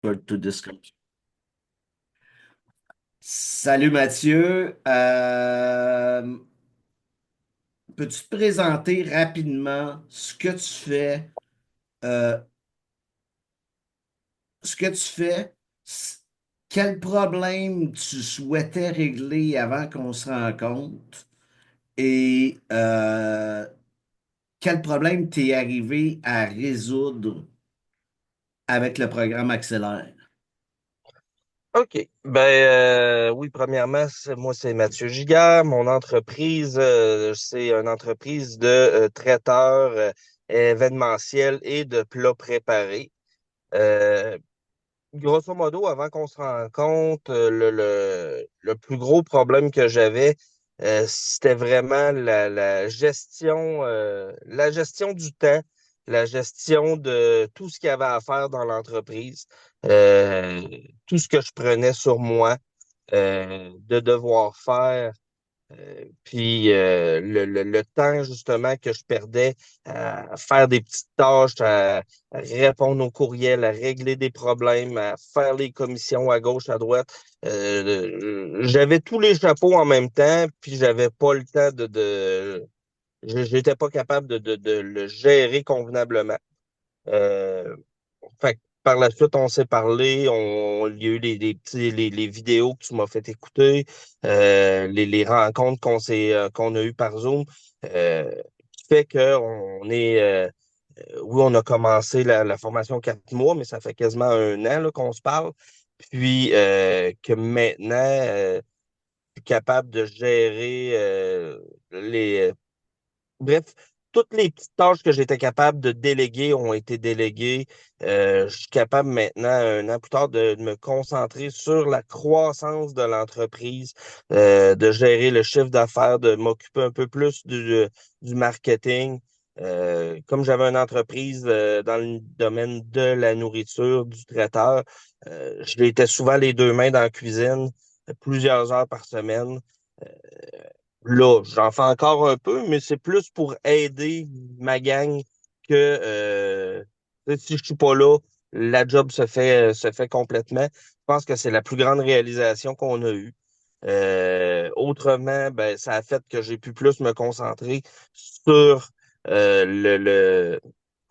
expert to discuss. Salut Mathieu. Peux-tu te présenter rapidement euh, ce que tu fais, s- quel problème tu souhaitais régler avant qu'on se rencontre et quel problème tu es arrivé à résoudre avec le programme Accélère? OK. Oui, premièrement, moi, c'est Mathieu Gigard. Mon entreprise, c'est une entreprise de traiteurs événementiels et de plats préparés. Euh, Grosso modo, avant qu'on se rende compte, le plus gros problème que j'avais, c'était vraiment la gestion du temps, la gestion de tout ce qu'il y avait à faire dans l'entreprise, euh, tout ce que je prenais sur moi, de devoir faire. Le temps justement que je perdais à faire des petites tâches, à répondre aux courriels, à régler des problèmes, à faire les commissions à gauche, à droite. J'avais tous les chapeaux en même temps, puis j'avais pas le temps j'étais pas capable de le gérer convenablement. Euh, Fait que par la suite, on s'est parlé, il y a eu les vidéos que tu m'as fait écouter, les rencontres qu'on a eues par Zoom, qui fait que oui, on a commencé la formation 4 mois, mais ça fait quasiment un an là, qu'on se parle. Puis que maintenant, je suis capable de gérer bref, toutes les petites tâches que j'étais capable de déléguer ont été déléguées. Je suis capable maintenant, un an plus tard, de me concentrer sur la croissance de l'entreprise, de gérer le chiffre d'affaires, de m'occuper un peu plus du marketing. Comme j'avais une entreprise dans le domaine de la nourriture, du traiteur, j'étais souvent les deux mains dans la cuisine, plusieurs heures par semaine. Là, j'en fais encore un peu, mais c'est plus pour aider ma gang que si je suis pas là, la job se fait complètement. Je pense que c'est la plus grande réalisation qu'on a eue. Autrement, ben, ça a fait que j'ai pu plus me concentrer sur euh, le, le,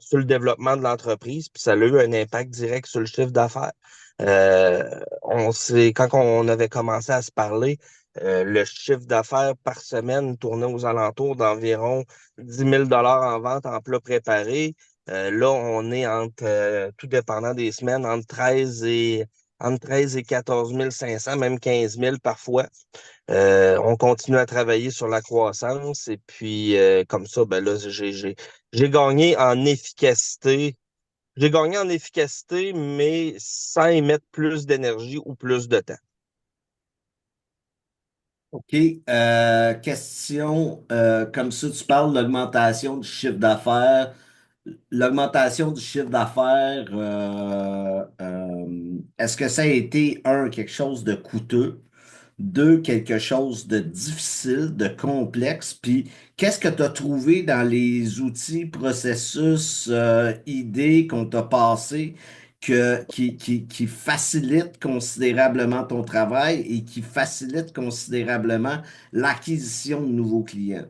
sur le développement de l'entreprise, puis ça a eu un impact direct sur le chiffre d'affaires. Quand on avait commencé à se parler, le chiffre d'affaires par semaine tournait aux alentours d'environ 10 000 $ en vente en plats préparés. Là, on est tout dépendant des semaines, entre 13 et 14 500, même 15 000 parfois. On continue à travailler sur la croissance et puis comme ça, ben là, j'ai gagné en efficacité. J'ai gagné en efficacité, mais sans y mettre plus d'énergie ou plus de temps. OK. Question, comme ça, tu parles de l'augmentation du chiffre d'affaires. L'augmentation du chiffre d'affaires, est-ce que ça a été, un, quelque chose de coûteux, deux, quelque chose de difficile, de complexe, puis qu'est-ce que tu as trouvé dans les outils, processus, idées qu'on t'a passés qui facilitent considérablement ton travail et qui facilitent considérablement l'acquisition de nouveaux clients?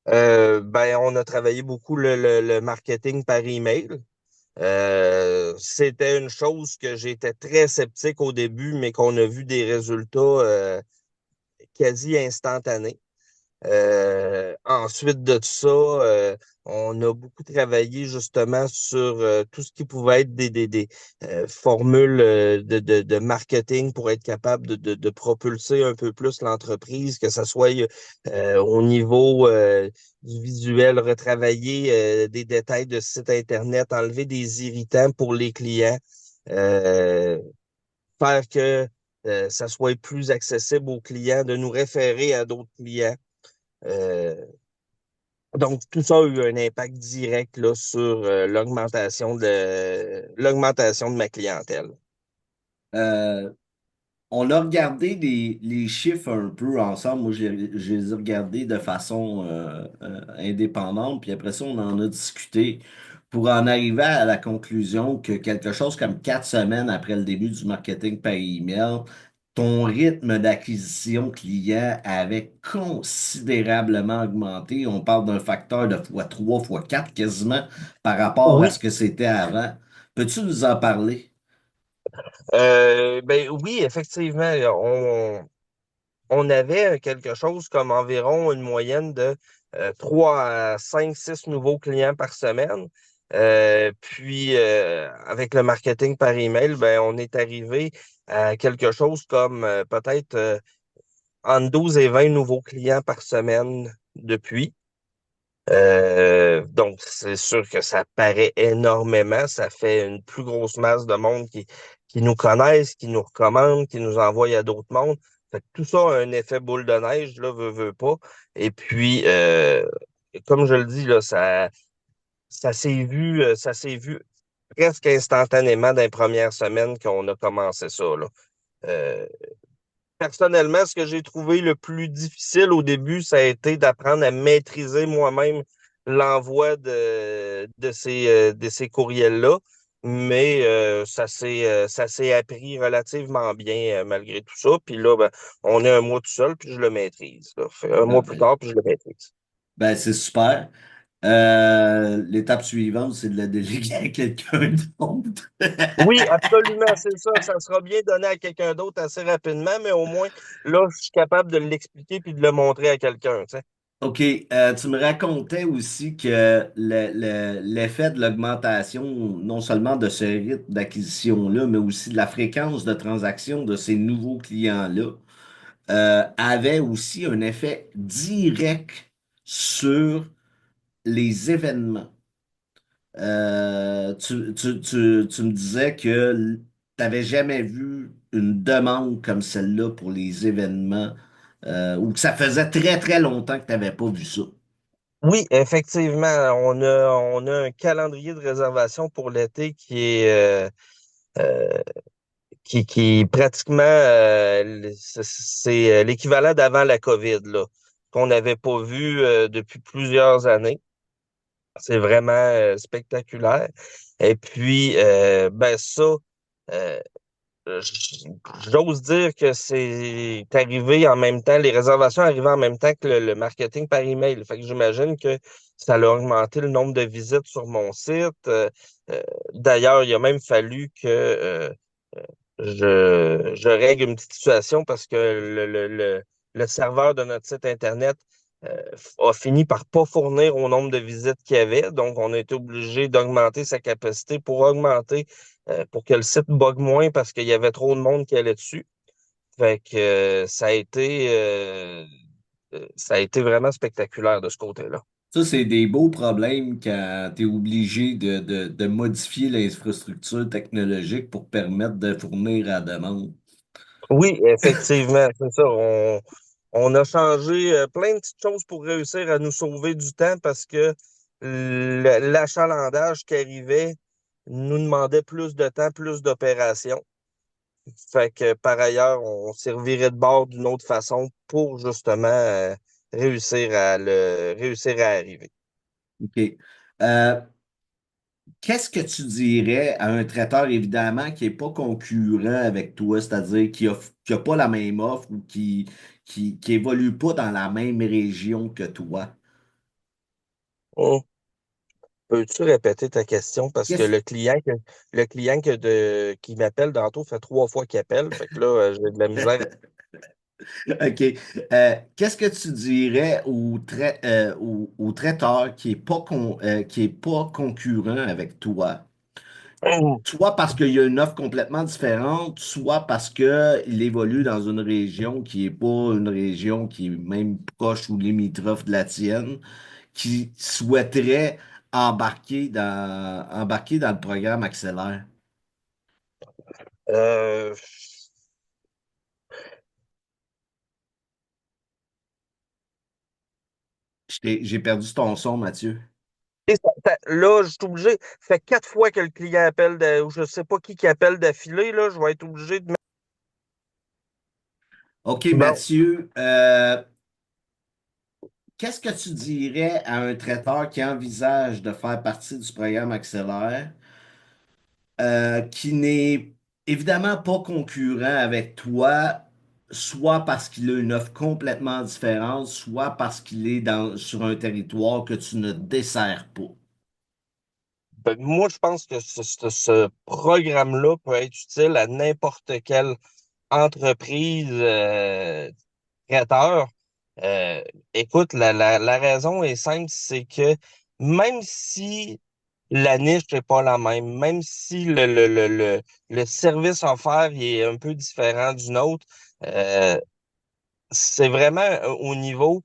On a travaillé beaucoup le marketing par email. C'était une chose que j'étais très sceptique au début, mais qu'on a vu des résultats quasi instantanés. Ensuite de ça, on a beaucoup travaillé justement sur tout ce qui pouvait être des formules de marketing pour être capable de propulser un peu plus l'entreprise, que ce soit au niveau du visuel, retravailler des détails de site Internet, enlever des irritants pour les clients, euh, faire que ça soit plus accessible aux clients, de nous référer à d'autres clients. Euh, donc, tout ça a eu un impact direct là, sur l'augmentation de ma clientèle. Euh, On a regardé les chiffres un peu ensemble. Moi, je les ai regardés de façon indépendante, puis après ça, on en a discuté pour en arriver à la conclusion que quelque chose comme 4 semaines après le début du marketing par email, ton rythme d'acquisition client avait considérablement augmenté. On parle d'un facteur de x3, x4 quasiment par rapport à Oui, ce que c'était avant. Peux-tu nous en parler? ben oui, effectivement, on avait quelque chose comme environ une moyenne de 3 à 5, 6 nouveaux clients par semaine. Puis, avec le marketing par email, ben, on est arrivé à quelque chose comme peut-être entre 12 et 20 nouveaux clients par semaine depuis. Donc, c'est sûr que ça paraît énormément. Ça fait une plus grosse masse de monde qui nous connaissent, qui nous recommandent, qui nous envoient à d'autres mondes. Fait que tout ça a un effet boule de neige, là, veut pas. Et puis, comme je le dis, là, ça s'est vu presque instantanément dans les premières semaines qu'on a commencé ça, là. Euh, Personnellement, ce que j'ai trouvé le plus difficile au début, ça a été d'apprendre à maîtriser moi-même l'envoi de ces courriels-là. Mais ça s'est appris relativement bien malgré tout ça. Puis là, ben, on est un mois tout seul, puis je le maîtrise, là. Fait un Ah, mois plus ben, tard, puis je le maîtrise. ben, c'est super. L'étape suivante, c'est de la déléguer à quelqu'un d'autre. Oui, absolument, c'est ça. Ça sera bien donné à quelqu'un d'autre assez rapidement, mais au moins, là, je suis capable de l'expliquer puis de le montrer à quelqu'un, tu sais. OK, tu me racontais aussi que l'effet de l'augmentation, non seulement de ce rythme d'acquisition-là, mais aussi de la fréquence de transaction de ces nouveaux clients-là, avait aussi un effet direct sur les événements. Tu me disais que tu n'avais jamais vu une demande comme celle-là pour les événements, ou que ça faisait très, très longtemps que tu n'avais pas vu ça. Oui, effectivement, on a un calendrier de réservation pour l'été euh, qui est pratiquement c'est l'équivalent d'avant la COVID, là, qu'on n'avait pas vu depuis plusieurs années. C'est vraiment spectaculaire. Et puis, ben ça, euh, j- j'ose dire que c'est arrivé en même temps, les réservations arrivaient en même temps que le marketing par email. Fait que j'imagine que ça a augmenté le nombre de visites sur mon site. Euh, D'ailleurs, il a même fallu que je règle une petite situation parce que le serveur de notre site Internet a fini par pas fournir au nombre de visites qu'il y avait. Donc, on a été obligé d'augmenter sa capacité pour augmenter, pour que le site bug moins parce qu'il y avait trop de monde qui allait dessus. Fait que ça a été vraiment spectaculaire de ce côté-là. Ça, c'est des beaux problèmes quand tu es obligé de modifier l'infrastructure technologique pour permettre de fournir à la demande. Oui, effectivement, c'est ça. On a changé plein de petites choses pour réussir à nous sauver du temps parce que l'achalandage qui arrivait nous demandait plus de temps, plus d'opérations. Fait que par ailleurs, on s'est reviré de bord d'une autre façon pour justement réussir à arriver. OK. Euh, Qu'est-ce que tu dirais à un traiteur, évidemment, qui n'est pas concurrent avec toi, c'est-à-dire qui a pas la même offre ou qui évolue pas dans la même région que toi? Oh. Peux-tu répéter ta question? Parce que Qu'est-ce le client qui m'appelle tantôt fait 3 fois qu'il appelle. Fait que là, j'ai de la misère. OK. Qu'est-ce que tu dirais au traiteur qui est pas concurrent avec toi? Soit parce qu'il y a une offre complètement différente, soit parce qu'il évolue dans une région qui n'est pas une région qui est même proche ou limitrophe de la tienne, qui souhaiterait embarquer dans le programme Accélère. Euh, J'ai perdu ton son, Mathieu. là, je suis obligé. Ça fait 4 fois que le client appelle, ou je sais pas qui appelle d'affilée, là, je vais être obligé de. OK, Bon, Mathieu, qu'est-ce que tu dirais à un traiteur qui envisage de faire partie du programme Accélère, qui n'est évidemment pas concurrent avec toi, soit parce qu'il a une offre complètement différente, soit parce qu'il est sur un territoire que tu ne desserres pas? Ben, moi, je pense que ce programme-là peut être utile à n'importe quelle entreprise traiteur. Euh, Écoute, la raison est simple, c'est que même si la niche n'est pas la même, même si le service offert il est un peu différent du nôtre, euh, c'est vraiment au niveau,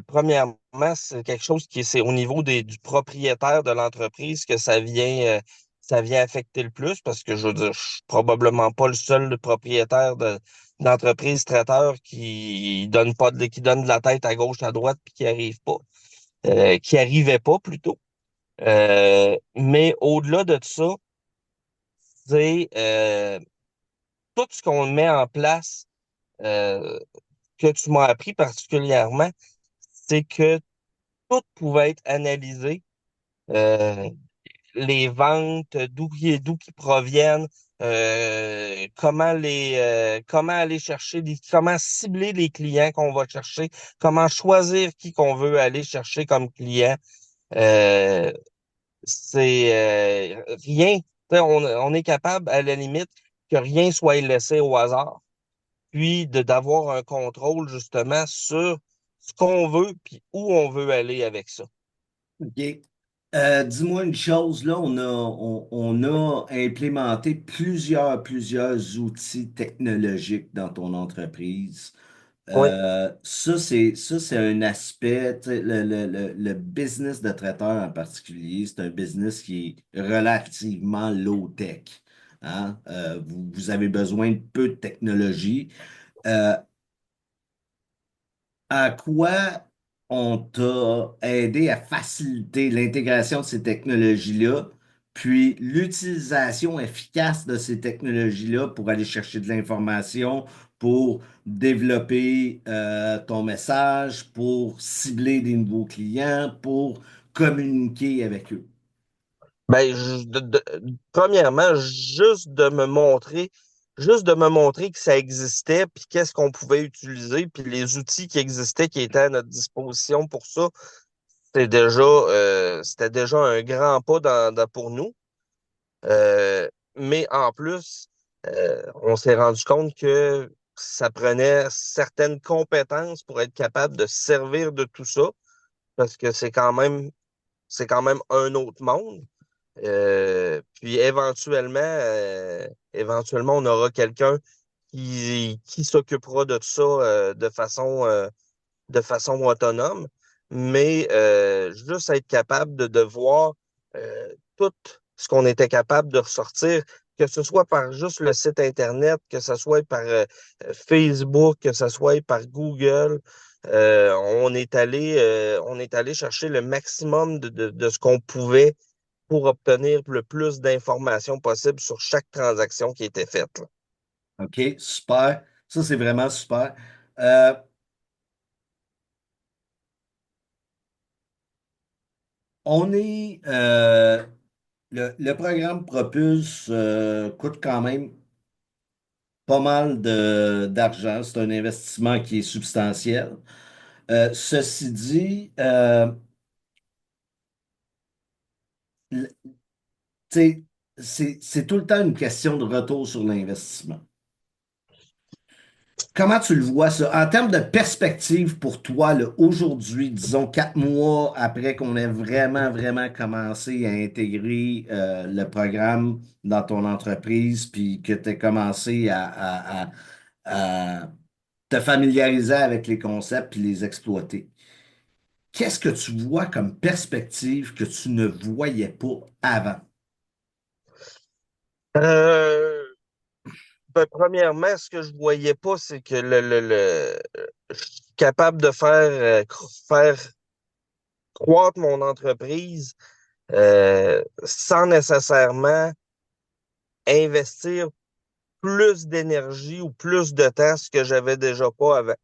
premièrement, c'est quelque chose c'est au niveau du propriétaire de l'entreprise que ça vient affecter le plus parce que je veux dire, je suis probablement pas le seul propriétaire d'entreprise traiteur qui donne de la tête à gauche, à droite puis qui arrive pas, qui arrivait pas plutôt. Mais au-delà de ça, c'est tout ce qu'on met en place, euh, que tu m'as appris particulièrement, c'est que tout pouvait être analysé, euh, les ventes, d'où qui proviennent, comment aller chercher, comment cibler les clients qu'on va chercher, comment choisir qui qu'on veut aller chercher comme client. Euh, c'est rien. Tu sais, on est capable, à la limite, que rien soit laissé au hasard, puis de d'avoir un contrôle justement sur ce qu'on veut, puis où on veut aller avec ça. OK. Dis-moi une chose, là, on a implémenté plusieurs outils technologiques dans ton entreprise. Oui. Ça, c'est un aspect, tu sais, le business de traiteur en particulier, c'est un business qui est relativement low-tech. Hein? Vous avez besoin de peu de technologie. Euh, À quoi on t'a aidé à faciliter l'intégration de ces technologies-là, puis l'utilisation efficace de ces technologies-là pour aller chercher de l'information, pour développer ton message, pour cibler des nouveaux clients, pour communiquer avec eux? Ben, premièrement, juste de me montrer que ça existait, puis qu'est-ce qu'on pouvait utiliser, puis les outils qui existaient, qui étaient à notre disposition pour ça, c'était déjà un grand pas pour nous. Mais en plus, on s'est rendu compte que ça prenait certaines compétences pour être capable de se servir de tout ça, parce que c'est quand même un autre monde. Puis éventuellement, on aura quelqu'un qui s'occupera de tout ça de façon autonome. Mais juste être capable de voir tout ce qu'on était capable de ressortir, que ce soit par juste le site Internet, que ce soit par Facebook, que ce soit par Google. On est allé chercher le maximum de ce qu'on pouvait pour obtenir le plus d'informations possible sur chaque transaction qui était faite, là. OK, super. Ça, c'est vraiment super. Euh, on est, le programme Propulse coûte quand même pas mal d'argent. C'est un investissement qui est substantiel. Ceci dit, l- tu sais, c'est tout le temps une question de retour sur l'investissement. Comment tu le vois, ça? En termes de perspective pour toi, là, aujourd'hui, disons 4 mois après qu'on ait vraiment commencé à intégrer le programme dans ton entreprise, puis que tu aies commencé à te familiariser avec les concepts puis les exploiter. Qu'est-ce que tu vois comme perspective que tu ne voyais pas avant? Euh, Premièrement, ce que je voyais pas, c'est que je suis capable de faire croître mon entreprise sans nécessairement investir plus d'énergie ou plus de temps, ce que j'avais déjà pas avant.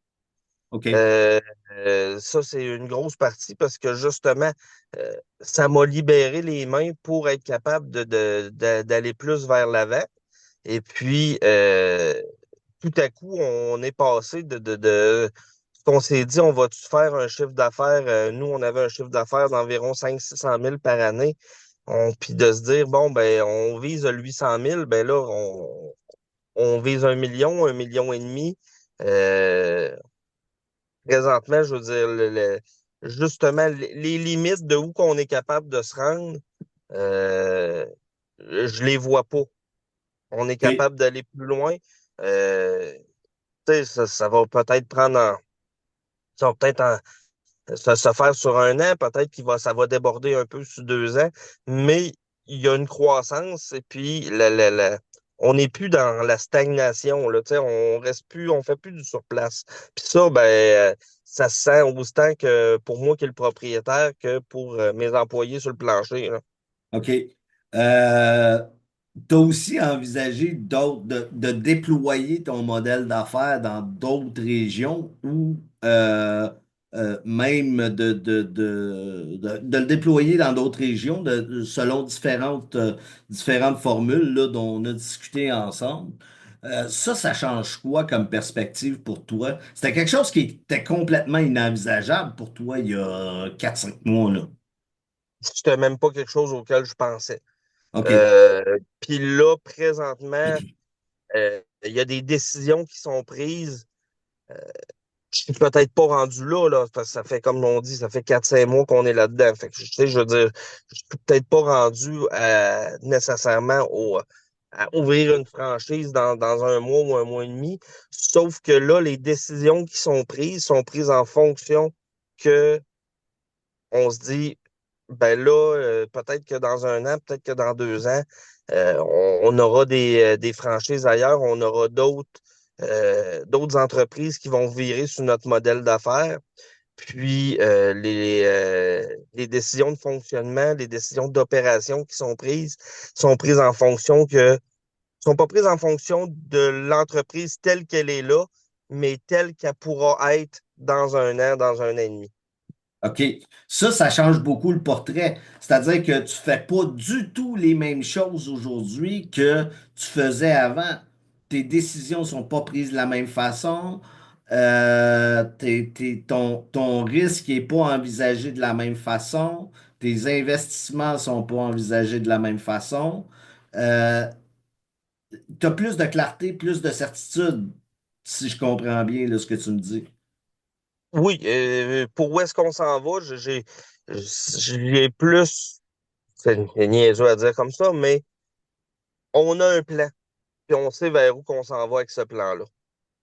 OK. Euh, Ça, c'est une grosse partie parce que justement, ça m'a libéré les mains pour être capable d'aller plus vers l'avant. Et puis, tout à coup, on est passé de ce qu'on s'est dit, on va-tu faire un chiffre d'affaires? Nous, on avait un chiffre d'affaires d'environ 500 000 par année. Puis de se dire, bon, ben, on vise 800 000, ben là, on vise 1 million, 1,5 million. Euh, Présentement, je veux dire, justement, les limites de où qu'on est capable de se rendre, euh, je les vois pas. On est OK. capable d'aller plus loin. Euh, Tu sais, ça va peut-être ça va peut-être se faire sur un an, peut-être ça va déborder un peu sur 2 ans, mais il y a une croissance et puis on n'est plus dans la stagnation, là, tu sais, on reste plus, on fait plus du surplace. Puis ça, ben, ça se sent autant que pour moi qui est le propriétaire que pour mes employés sur le plancher, là. OK. Tu as aussi envisagé de déployer ton modèle d'affaires dans d'autres régions ou même de le déployer dans d'autres régions selon différentes formules là, dont on a discuté ensemble. Ça change quoi comme perspective pour toi? C'était quelque chose qui était complètement inenvisageable pour toi il y a 4 5 mois, là. C'était même pas quelque chose auquel je pensais. OK. Puis là, présentement, il y a des décisions qui sont prises. Je suis peut-être pas rendu là, parce que ça fait, comme on dit, ça fait 4 5 mois qu'on est là-dedans. Fait que, tu sais, je veux dire, je suis peut-être pas rendu nécessairement à ouvrir une franchise dans un mois ou un mois et demi. Sauf que là, les décisions qui sont prises en fonction que on se dit, ben là, peut-être que dans un an, peut-être que dans 2 ans, on aura des franchises ailleurs, on aura d'autres entreprises qui vont virer sur notre modèle d'affaires. Puis les décisions de fonctionnement, les décisions d'opération qui sont prises en fonction sont pas prises en fonction de l'entreprise telle qu'elle est là, mais telle qu'elle pourra être dans un an, dans un an et demi. OK. Ça change beaucoup le portrait. C'est-à-dire que tu fais pas du tout les mêmes choses aujourd'hui que tu faisais avant. Tes décisions sont pas prises de la même façon. Ton risque est pas envisagé de la même façon. Tes investissements sont pas envisagés de la même façon. Tu as plus de clarté, plus de certitude, si je comprends bien là, ce que tu me dis. Oui, pour où est-ce qu'on s'en va, j'ai plus, c'est niaiseux à dire comme ça, mais on a un plan, puis on sait vers où qu'on s'en va avec ce plan-là.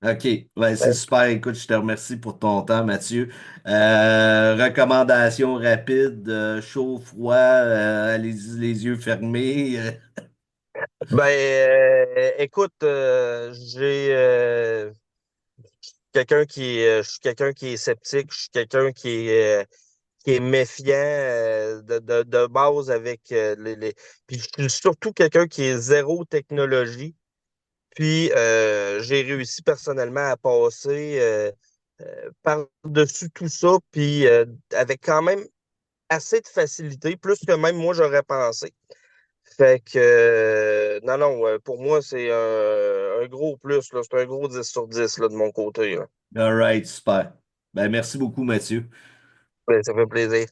OK, ouais, c'est Ben, super. Écoute, je te remercie pour ton temps, Mathieu. Recommandation rapide, chaud, froid, allez-y les yeux fermés. écoute, je suis quelqu'un qui est sceptique, je suis quelqu'un qui est méfiant de base avec puis je suis surtout quelqu'un qui est zéro technologie. Puis j'ai réussi personnellement à passer par-dessus tout ça, puis avec quand même assez de facilité, plus que même moi j'aurais pensé. Fait que non, non, pour moi, c'est un gros plus, là. C'est un gros 10 sur 10 là, de mon côté, là. All right, super. Ben, merci beaucoup, Mathieu. Ben, ça fait plaisir.